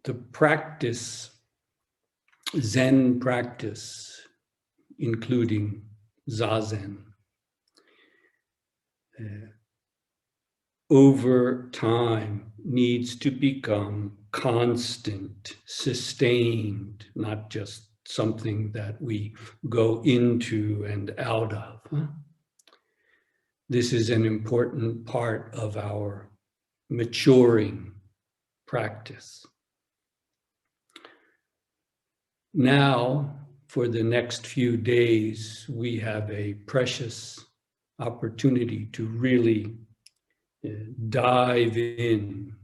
the practice, Zen practice, including zazen, over time needs to become constant, sustained, not just something that we go into and out of. This is an important part of our maturing practice. Now, for the next few days, we have a precious opportunity to really dive in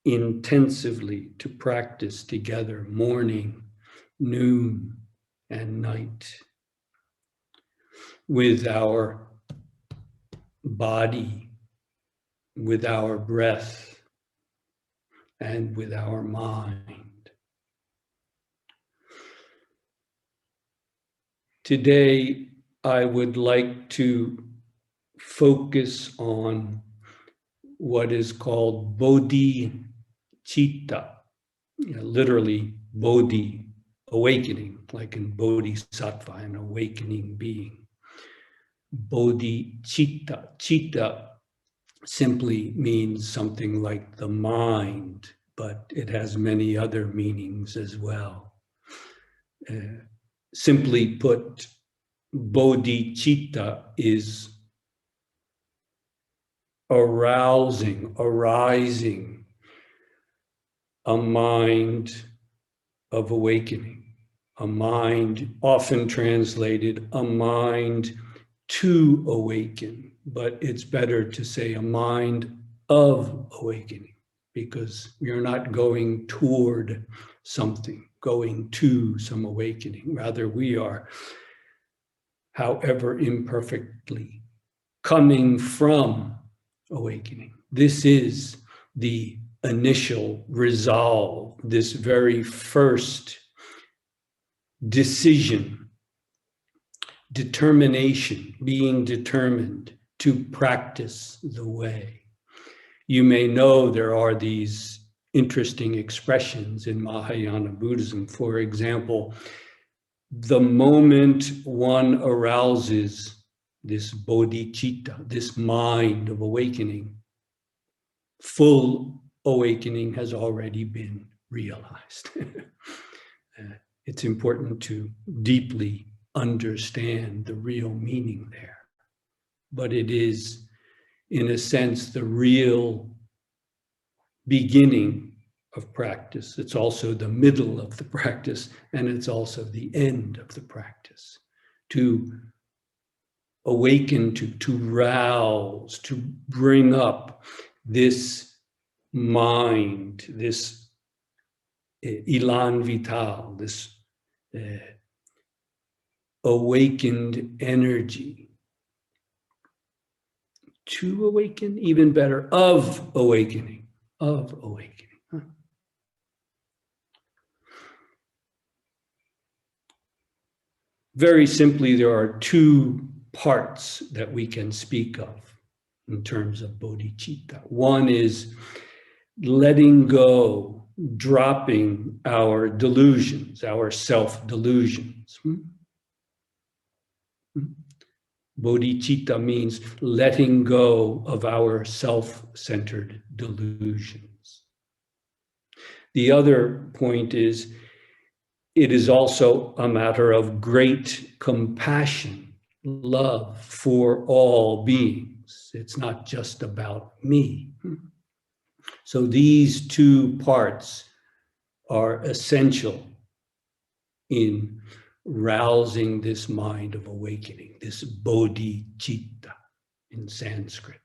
intensively to practice together, morning, noon, and night, with our body, with our breath, and with our mind. Today, I would like to focus on what is called bodhicitta, literally bodhi, awakening, like in bodhisattva, an awakening being. Bodhicitta, citta simply means something like the mind, but it has many other meanings as well. Simply put, bodhicitta is arousing, arising a mind of awakening, a mind, often translated, a mind to awaken, but it's better to say a mind of awakening, because we are not going toward something, going to some awakening. Rather, we are, however imperfectly, coming from awakening. This is the initial resolve, this very first decision, determination, being determined to practice the way. You may know there are these interesting expressions in Mahayana Buddhism. For example, the moment one arouses this bodhicitta, this mind of awakening, full awakening has already been realized. It's important to deeply understand the real meaning there. But it is, in a sense, the real beginning of practice. It's also the middle of the practice, and it's also the end of the practice. To awaken, to rouse, to bring up this mind, this elan vital, this awakened energy. To awaken, even better, of awakening, of awakening. Very simply, there are two parts that we can speak of in terms of bodhicitta. One is letting go, dropping our delusions, our self-delusions. Bodhicitta means letting go of our self-centered delusions. The other point is, it is also a matter of great compassion, love for all beings. It's not just about me. So these two parts are essential in rousing this mind of awakening, this bodhicitta in Sanskrit.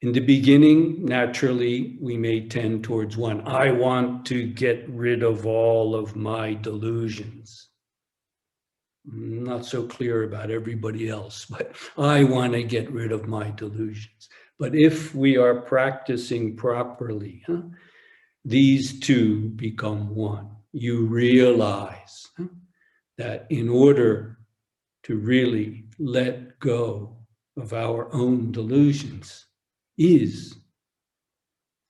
In the beginning, naturally, we may tend towards one. I want to get rid of all of my delusions. I'm not so clear about everybody else, but I want to get rid of my delusions. But if we are practicing properly, these two become one. You realize that in order to really let go of our own delusions is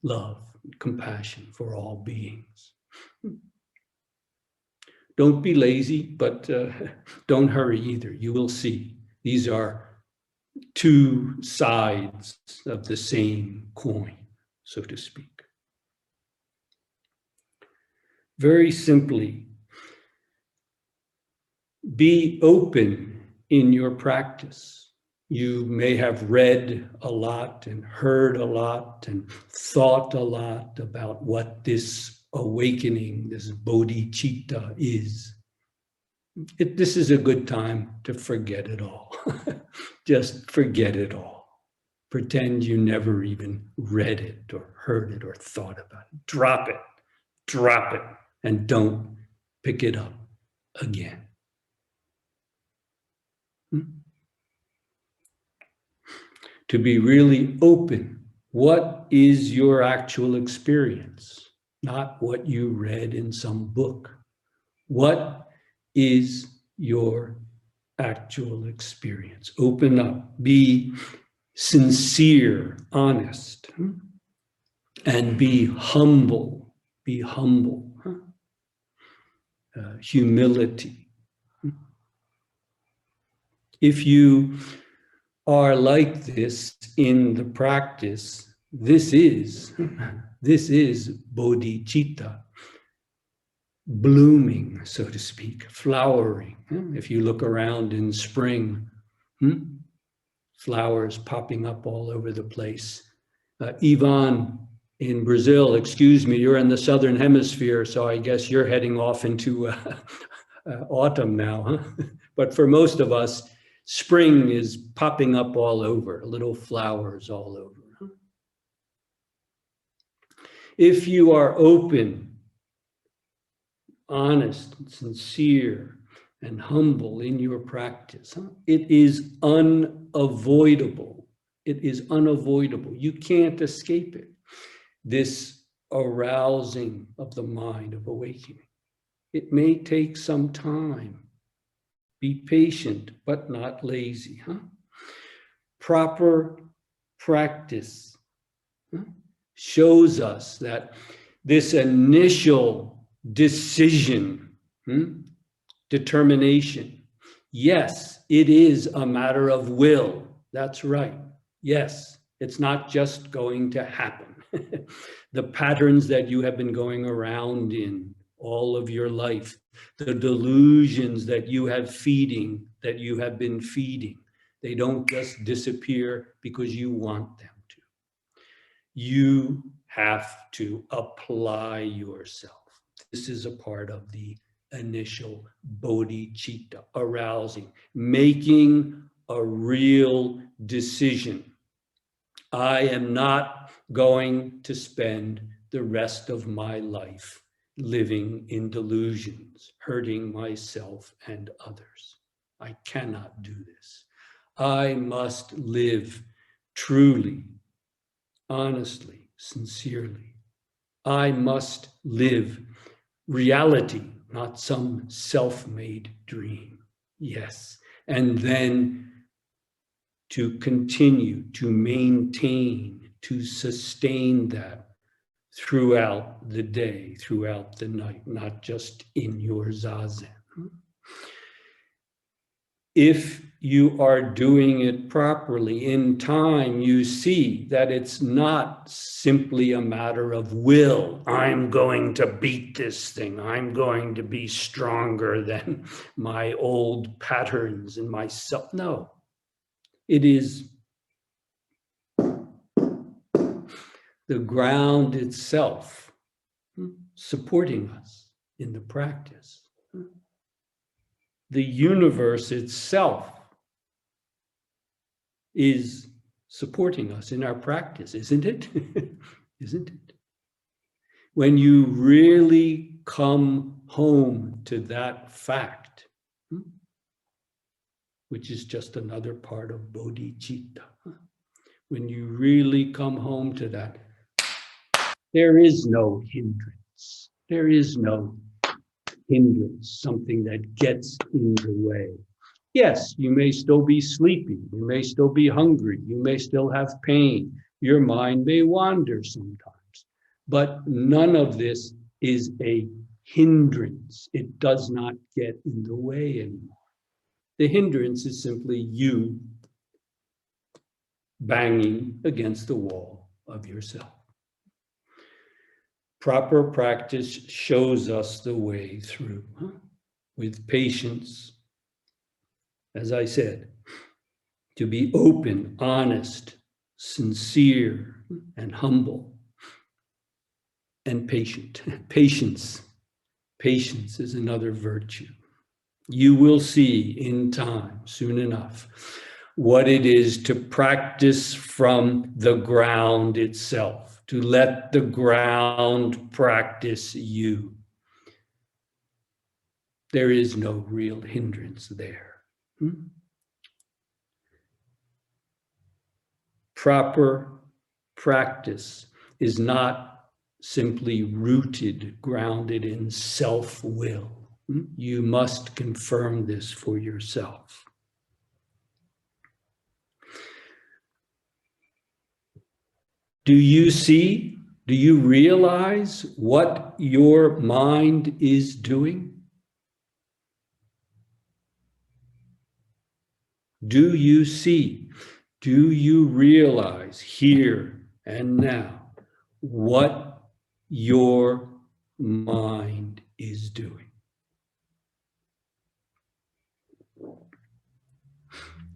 love, compassion for all beings. Don't be lazy, but don't hurry either. You will see. These are two sides of the same coin, so to speak. Very simply, be open in your practice. You may have read a lot and heard a lot and thought a lot about what this awakening, this bodhicitta is. This is a good time to forget it all. Just forget it all. Pretend you never even read it or heard it or thought about it. Drop it, and don't pick it up again. To be really open. What is your actual experience? Not what you read in some book. What is your actual experience? Open up. Be sincere, honest, and be humble. Be humble. Humility. If you are like this in the practice, this is bodhicitta, blooming, so to speak, flowering. If you look around in spring, flowers popping up all over the place. Ivan in Brazil, excuse me, you're in the southern hemisphere, so I guess you're heading off into autumn now, huh? But for most of us, spring is popping up all over, little flowers all over. If you are open, honest, sincere, and humble in your practice, it is unavoidable. It is unavoidable. You can't escape it. This arousing of the mind, of awakening. It may take some time. Be patient, but not lazy. Proper practice shows us that this initial decision, determination, yes, it is a matter of will. That's right. Yes, it's not just going to happen. The patterns that you have been going around in all of your life, the delusions that you have been feeding, they don't just disappear because you want them to. You have to apply yourself. This is a part of the initial bodhicitta, arousing, making a real decision. I am not going to spend the rest of my life living in delusions, hurting myself and others. I cannot do this. I must live truly, honestly, sincerely. I must live reality, not some self-made dream. Yes. And then to continue, to maintain, to sustain that throughout the day, throughout the night, not just in your zazen. If you are doing it properly, in time, you see that it's not simply a matter of will. I'm going to beat this thing. I'm going to be stronger than my old patterns and myself. No, it is the ground itself supporting us in the practice. The universe itself is supporting us in our practice, isn't it? Isn't it? When you really come home to that fact, which is just another part of bodhicitta, when you really come home to that, there is no hindrance. There is no hindrance, something that gets in the way. Yes, you may still be sleepy. You may still be hungry. You may still have pain. Your mind may wander sometimes. But none of this is a hindrance. It does not get in the way anymore. The hindrance is simply you banging against the wall of yourself. Proper practice shows us the way through, with patience, as I said, to be open, honest, sincere, and humble, and patient. Patience is another virtue. You will see in time, soon enough, what it is to practice from the ground itself, to let the ground practice you. There is no real hindrance there. Proper practice is not simply rooted, grounded in self-will. You must confirm this for yourself. Do you see? Do you realize what your mind is doing? Do you see? Do you realize here and now what your mind is doing?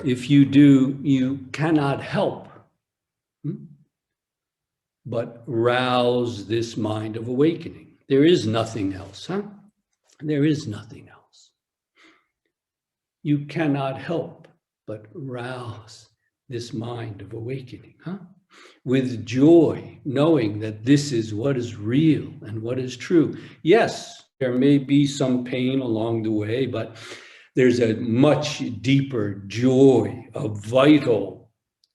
If you do, you cannot help but rouse this mind of awakening. There is nothing else, There is nothing else. You cannot help but rouse this mind of awakening, with joy, knowing that this is what is real and what is true. Yes, there may be some pain along the way, but there's a much deeper joy, a vital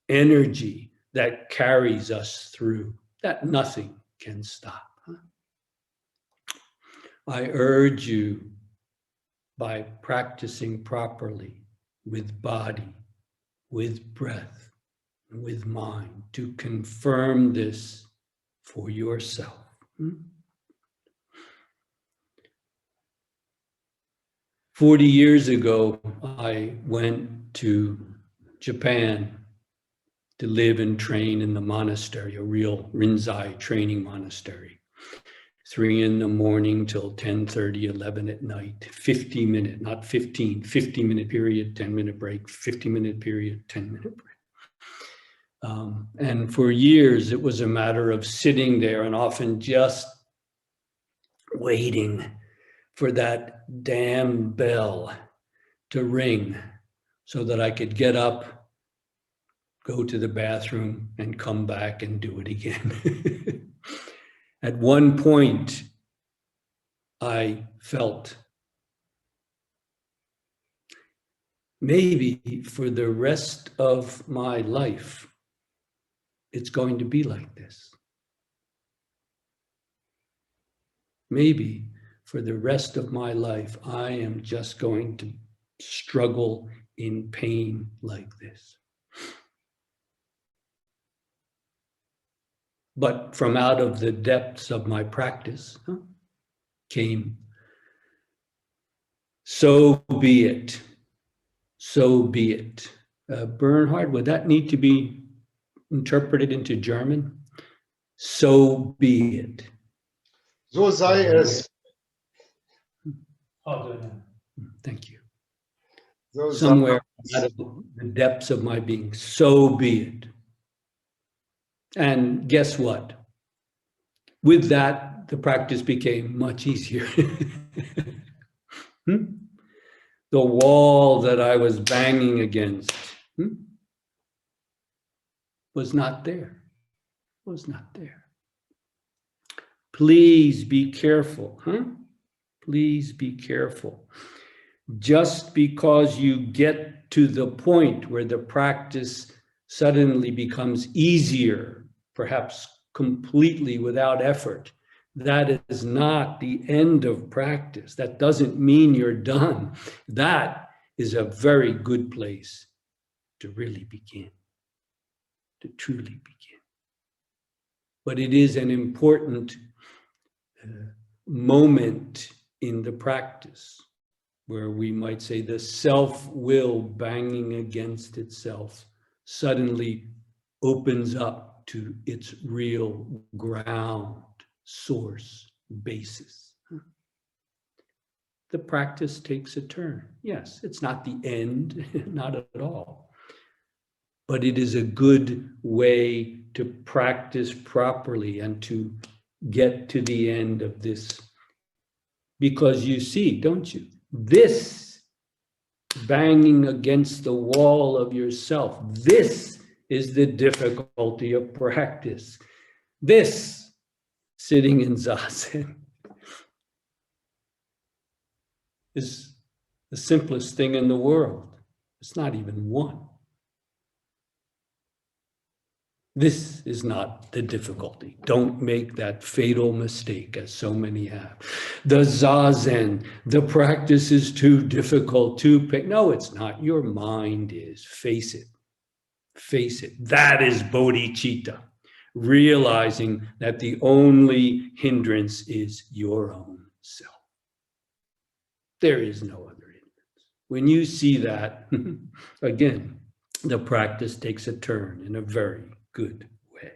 energy that carries us through, that nothing can stop. I urge you, by practicing properly with body, with breath, and with mind, to confirm this for yourself. 40 years ago, I went to Japan to live and train in the monastery, a real Rinzai training monastery. 3 in.the.morning till 10:30, 11 at night, 50-minute, not 15, 50-minute period, 10-minute break, 50-minute period, 10-minute break. And for years, it was a matter of sitting there and often just waiting for that damn bell to ring so that I could get up, go to the bathroom, and come back and do it again. At one point, I felt maybe for the rest of my life, it's going to be like this. Maybe for the rest of my life, I am just going to struggle in pain like this. But from out of the depths of my practice came, so be it, so be it. Bernhard, would that need to be interpreted into German? So be it. So sei es. Thank you. So Somewhere out of the depths of my being, so be it. And guess what? With that, the practice became much easier. The wall that I was banging against was not there. Was not there. Please be careful, Please be careful. Just because you get to the point where the practice suddenly becomes easier, perhaps completely without effort, that is not the end of practice. That doesn't mean you're done. That is a very good place to really begin, to truly begin. but it is an important moment in the practice where we might say the self-will banging against itself suddenly opens up to its real ground, source, basis. The practice takes a turn. Yes, it's not the end, not at all. But it is a good way to practice properly and to get to the end of this. Because you see, don't you? This banging against the wall of yourself, this is the difficulty of practice. This, sitting in zazen, is the simplest thing in the world. It's not even one. This is not the difficulty. Don't make that fatal mistake, as so many have. The zazen, the practice is too difficult, too painful. No, it's not. Your mind is. Face it. Face it. That is bodhicitta. Realizing that the only hindrance is your own self. There is no other hindrance. When you see that, again, the practice takes a turn in a very good way.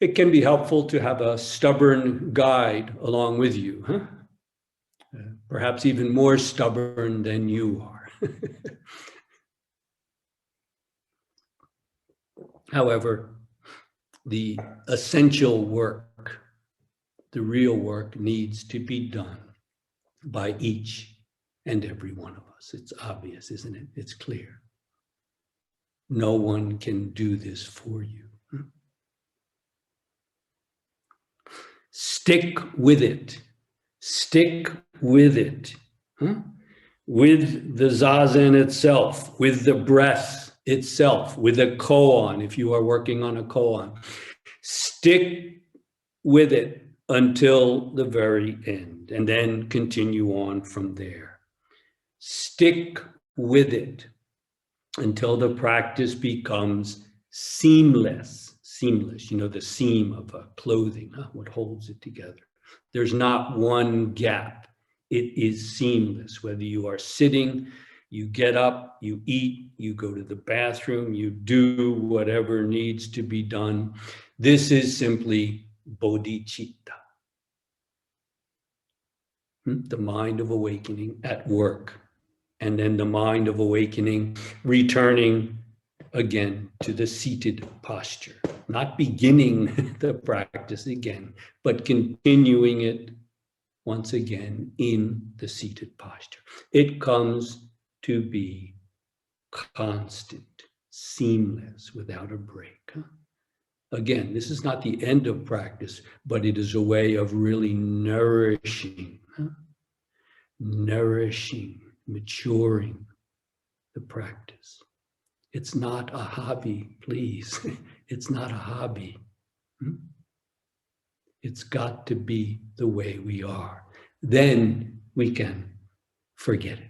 It can be helpful to have a stubborn guide along with you, huh? Perhaps even more stubborn than you are. However, the essential work, the real work, needs to be done by each and every one of us. It's obvious, isn't it? It's clear. No one can do this for you. Stick with it. Stick with it. With the zazen itself, with the breath itself, with a koan, if you are working on a koan. Stick with it until the very end, and then continue on from there. Stick with it until the practice becomes seamless. Seamless, you know, the seam of a clothing, what holds it together. There's not one gap. It is seamless. Whether you are sitting, you get up, you eat, you go to the bathroom, you do whatever needs to be done. This is simply bodhicitta. The mind of awakening at work. And then the mind of awakening returning again to the seated posture. Not beginning the practice again, but continuing it once again in the seated posture. It comes to be constant, seamless, without a break. Again, this is not the end of practice, but it is a way of really nourishing, maturing the practice. It's not a hobby, please. It's not a hobby. It's got to be the way we are. Then we can forget it.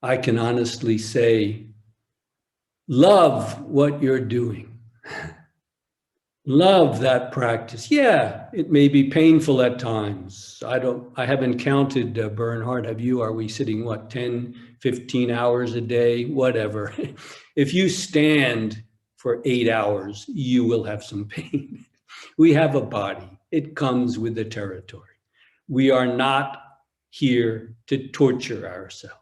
I can honestly say, love what you're doing. Love that practice. Yeah, it may be painful at times. I haven't counted, Bernhard, have you? Are we sitting, what, 10, 15 hours a day? Whatever. If you stand for 8 hours, you will have some pain. We have a body. It comes with the territory. We are not here to torture ourselves,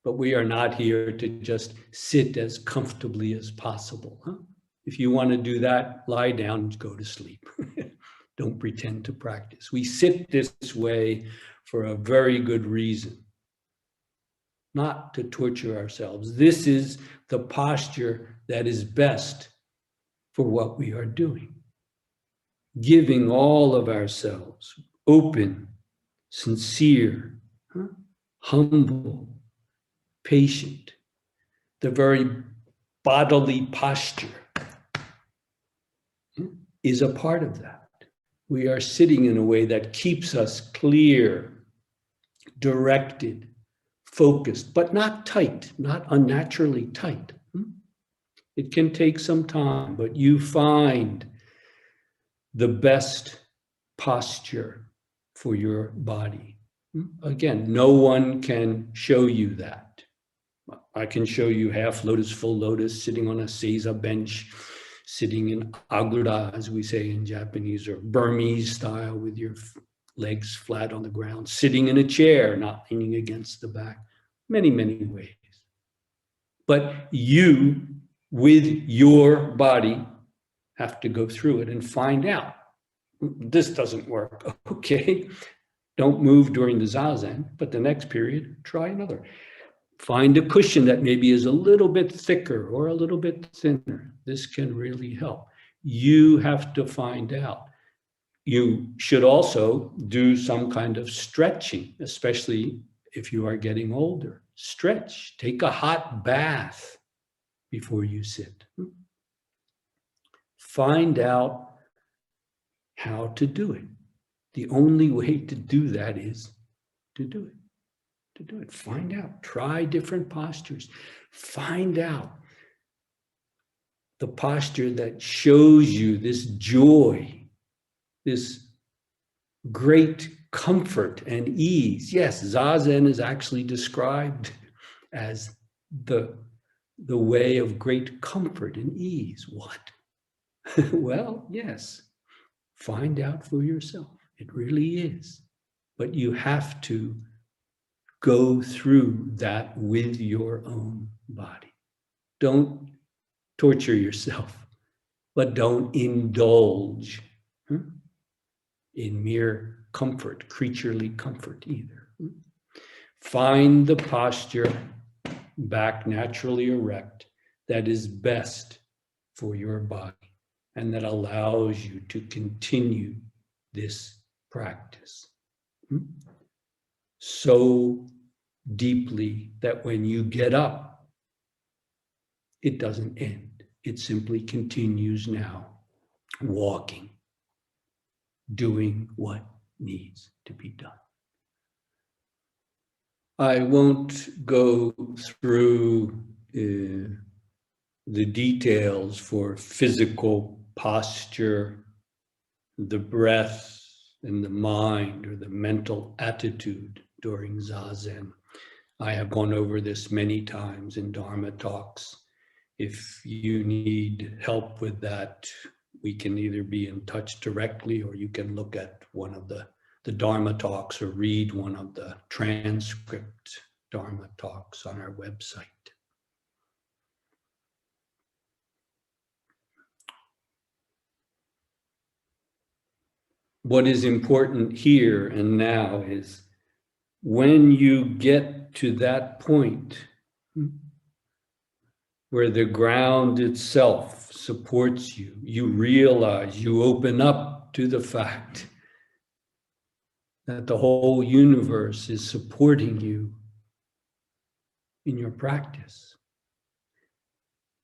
but we are not here to just sit as comfortably as possible. If you want to do that, lie down and go to sleep. Don't pretend to practice. We sit this way for a very good reason, not to torture ourselves. This is the posture that is best for what we are doing. Giving all of ourselves, open, sincere, humble, patient, the very bodily posture is a part of that. We are sitting in a way that keeps us clear, directed, focused, but not tight, not unnaturally tight. It can take some time, but you find the best posture for your body. Again, no one can show you that. I can show you half lotus, full lotus, sitting on a seiza bench, sitting in agura, as we say in Japanese, or Burmese style with your legs flat on the ground, sitting in a chair, not leaning against the back, many, many ways. But you, with your body, have to go through it and find out. This doesn't work. Okay, don't move during the zazen, but the next period, try another. Find a cushion that maybe is a little bit thicker or a little bit thinner. This can really help. You have to find out. You should also do some kind of stretching, especially if you are getting older. Stretch, take a hot bath before you sit. Find out how to do it. The only way to do that is to do it. To do it. Find out. Try different postures. Find out the posture that shows you this joy, this great comfort and ease. Yes, zazen is actually described as the way of great comfort and ease. What? Well, yes. Find out for yourself. It really is. But you have to go through that with your own body. Don't torture yourself, but don't indulge in mere comfort, creaturely comfort either. Find the posture, back naturally erect, that is best for your body and that allows you to continue this practice so deeply that when you get up, it doesn't end. It simply continues now, walking, doing what needs to be done. I won't go through the details for physical posture, the breath, and the mind or the mental attitude during zazen. I have gone over this many times in Dharma talks. If you need help with that, we can either be in touch directly or you can look at one of the Dharma talks or read one of the transcript Dharma talks on our website. What is important here and now is when you get to that point where the ground itself supports you, you realize, you open up to the fact that the whole universe is supporting you in your practice.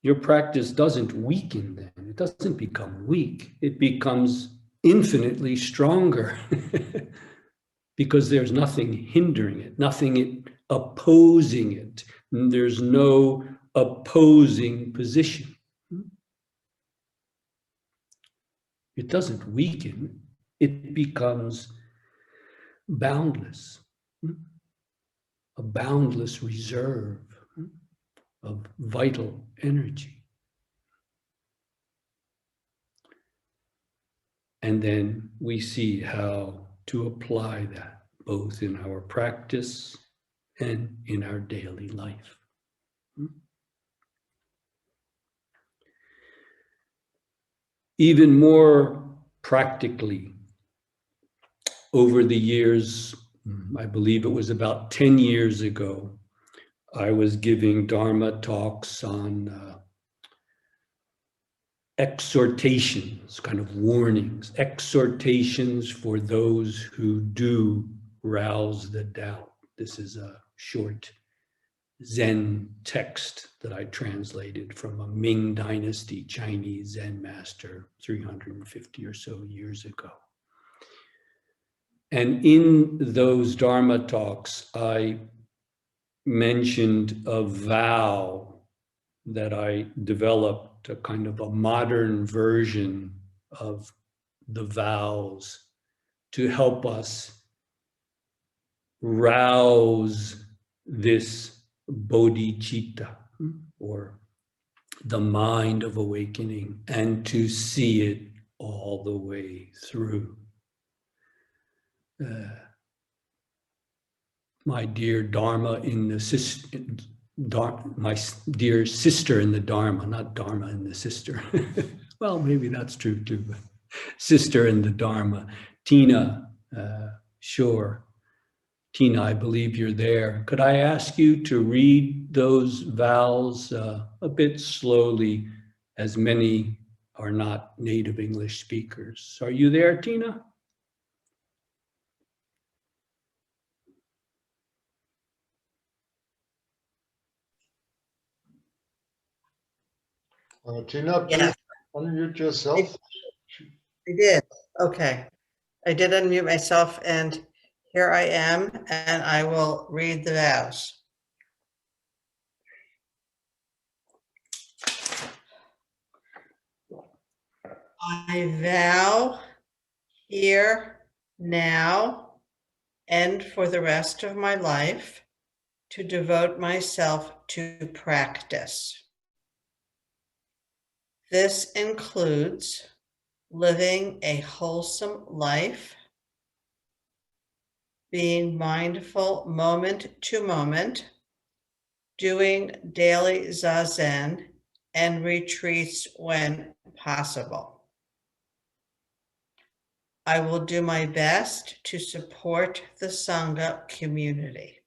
Your practice doesn't weaken then, it doesn't become weak, it becomes infinitely stronger because there's nothing hindering it, nothing opposing it. There's no opposing position. It doesn't weaken, it becomes boundless, a boundless reserve of vital energy. And then we see how to apply that both in our practice and in our daily life. Even more practically, over the years, I believe it was about 10 years ago, I was giving Dharma talks on exhortations, kind of warnings, exhortations for those who do rouse the doubt. This is a short Zen text that I translated from a Ming Dynasty Chinese Zen master 350 or so years ago. And in those Dharma talks, I mentioned a vow that I developed, a kind of a modern version of the vows to help us rouse this bodhicitta, or the mind of awakening, and to see it all the way through. My dear Dharma in the sister, my dear sister in the Dharma, not Dharma in the sister. Well, maybe that's true too, but sister in the Dharma, Tina Shore. Tina, I believe you're there. Could I ask you to read those vows a bit slowly, as many are not native English speakers? Are you there, Tina? Tina, please Yes, unmute yourself. I did. Okay. I did unmute myself, and here I am, and I will read the vows. I vow here, now, and for the rest of my life to devote myself to practice. This includes living a wholesome life, being mindful moment to moment, doing daily zazen and retreats when possible. I will do my best to support the sangha-community.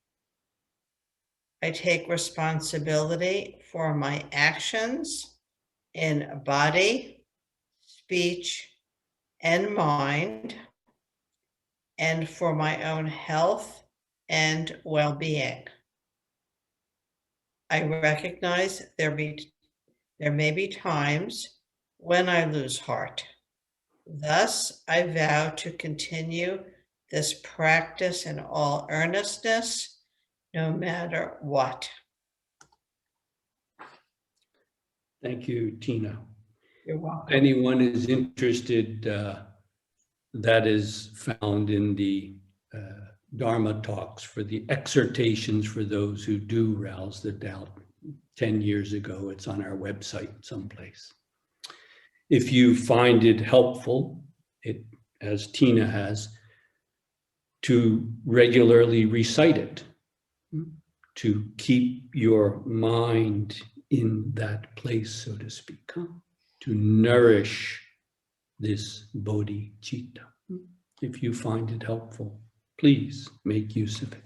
I take responsibility for my actions in body, speech, and mind, and for my own health and well-being. I recognize there may be times when I lose heart. Thus, I vow to continue this practice in all earnestness, no matter what. Thank you, Tina. You're welcome. Anyone is interested, that is found in the Dharma talks for the exhortations for those who do rouse the doubt. 10 years ago, it's on our website someplace. If you find it helpful, as Tina has, to regularly recite it, to keep your mind in that place, so to speak, to nourish this bodhicitta. If you find it helpful, please make use of it.